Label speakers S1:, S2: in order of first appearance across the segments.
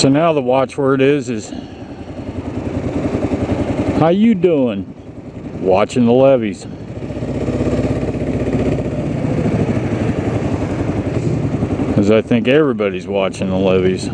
S1: So now the watchword is how you doing? Watching the levees. Because I think everybody's watching the levees.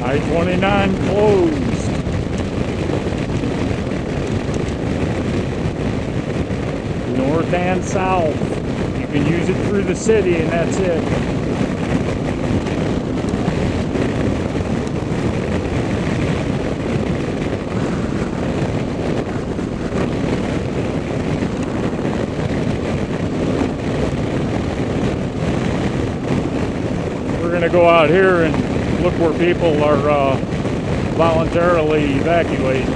S1: I-29 closed. North and south. You can use it through the city and that's it. We're going to go out here and look where people are voluntarily evacuating,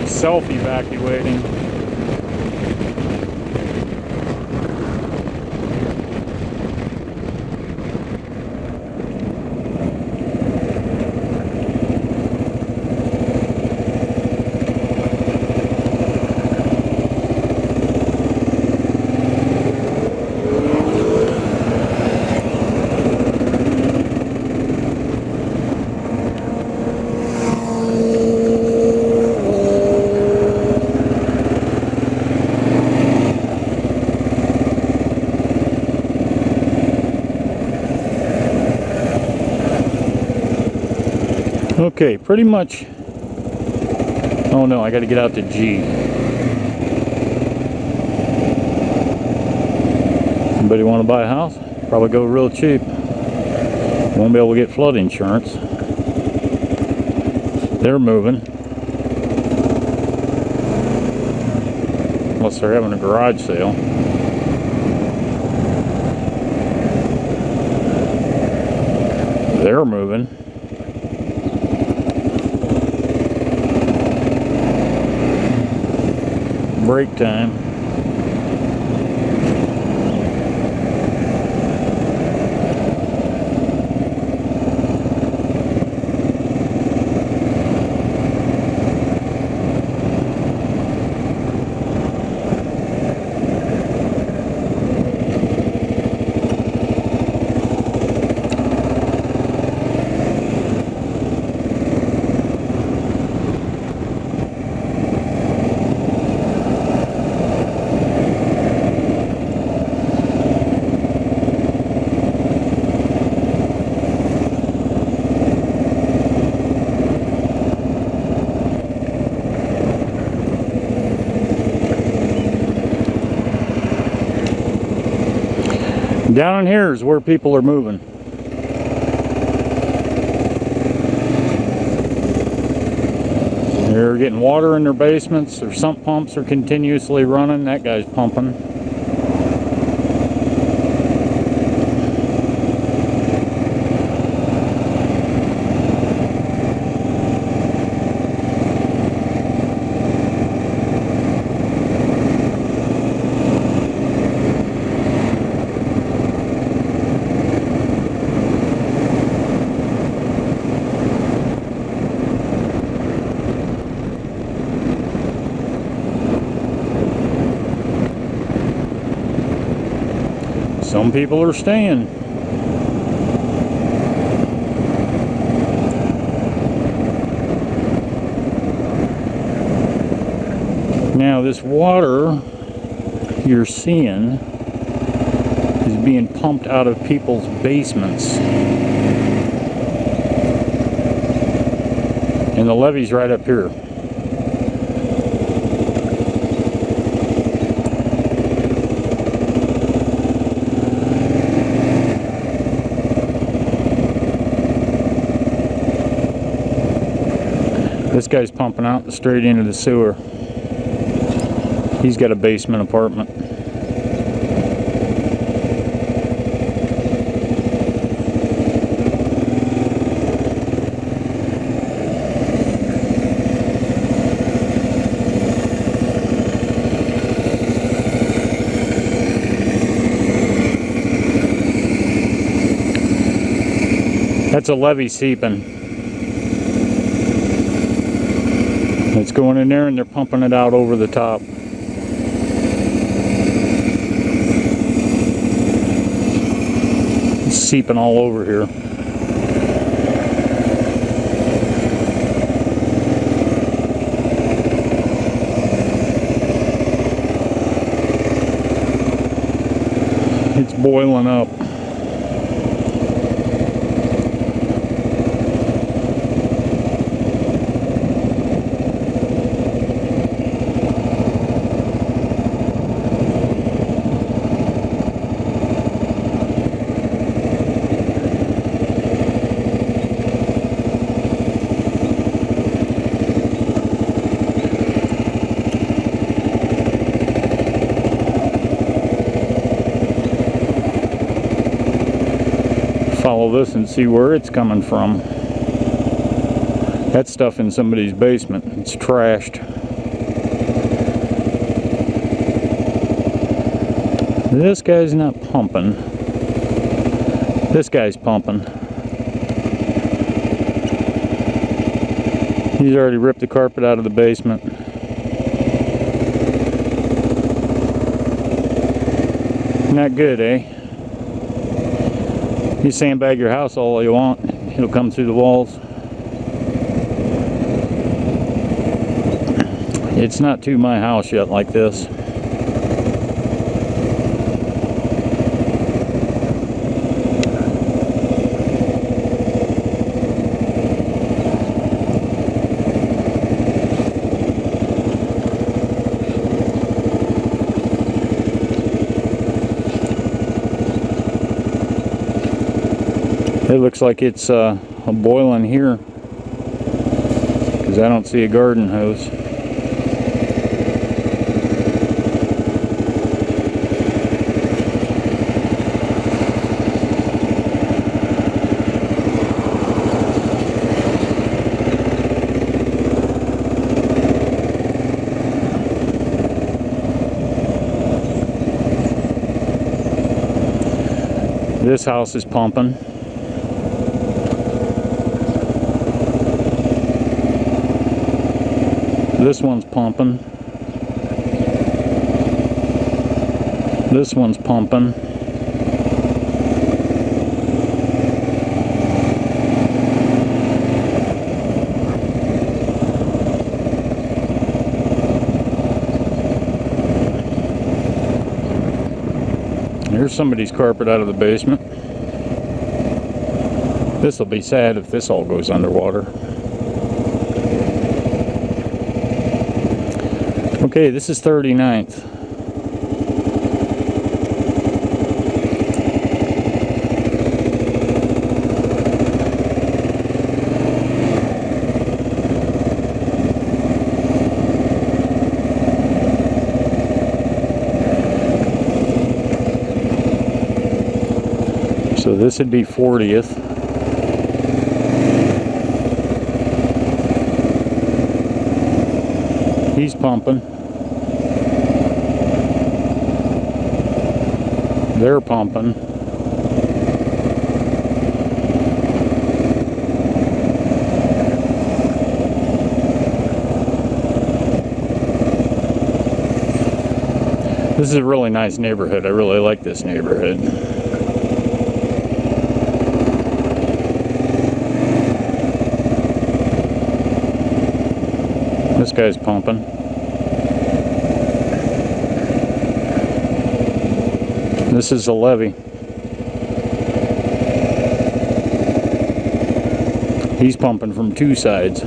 S1: self-evacuating. Okay, pretty much. Oh no, I got to get out to G. Somebody want to buy a house? Probably go real cheap. Won't be able to get flood insurance. They're moving. Unless they're having a garage sale. They're moving. Break time. Down in here is where people are moving. They're getting water in their basements. Their sump pumps are continuously running. That guy's pumping. Some people are staying. Now this water you're seeing is being pumped out of people's basements. And the levee's right up here. This guy's pumping out straight into the sewer. He's got a basement apartment. That's a levee seeping. It's going in there and they're pumping it out over the top. It's seeping all over here. It's boiling up. Follow this and see where it's coming from. That stuff in somebody's basement. It's trashed. This guy's not pumping. This guy's pumping. He's already ripped the carpet out of the basement. Not good, eh? You sandbag your house all you want, it'll come through the walls. It's not to my house yet like this. It looks like it's boiling here because I don't see a garden hose. This house is pumping. This one's pumping. This one's pumping. Here's somebody's carpet out of the basement. This will be sad if this all goes underwater. Okay, this is 39th. So this would be 40th. He's pumping. They're pumping. This is a really nice neighborhood. I really like this neighborhood. This guy's pumping. This is a levee. He's pumping from two sides.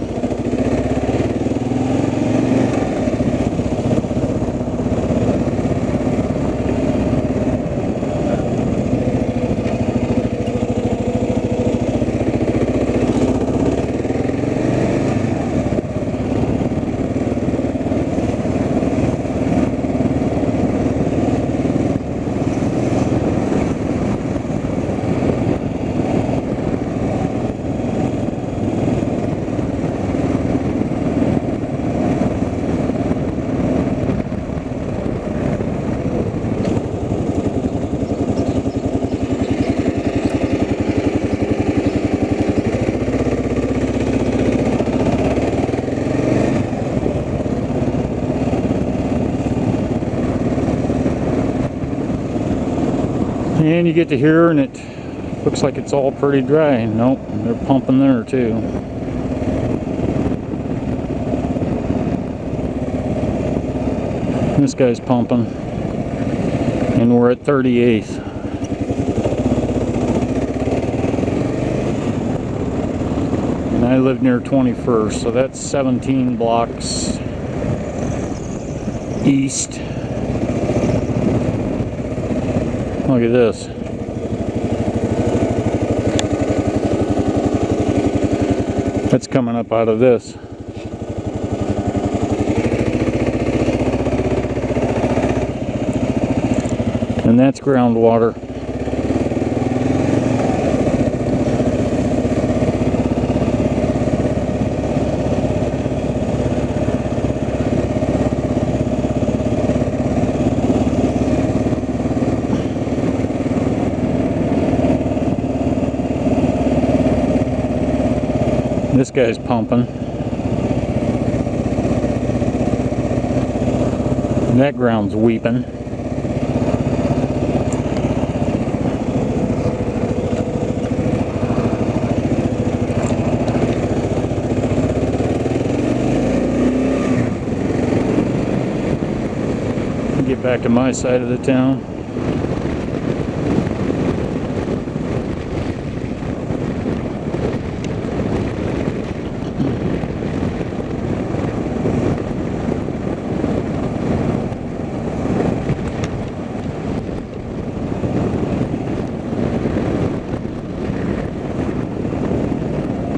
S1: And you get to here and it looks like it's all pretty dry. Nope, they're pumping there too. This guy's pumping. And we're at 38th. And I live near 21st, so that's 17 blocks east. Look at this. That's coming up out of this. And that's groundwater. This guy's pumping. And that ground's weeping. Get back to my side of the town.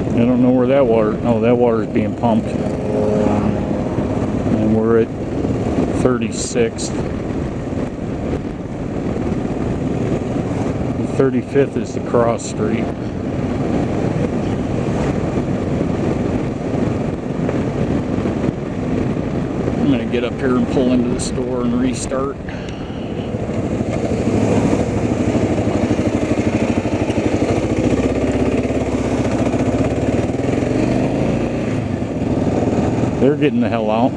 S1: I don't know where that water, oh, that water is being pumped. And we're at 36th. The 35th is the cross street. I'm going to get up here and pull into the store and restart. They're getting the hell out.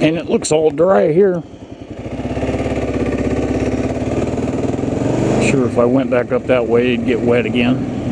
S1: And it looks all dry here. Sure, if I went back up that way, it'd get wet again.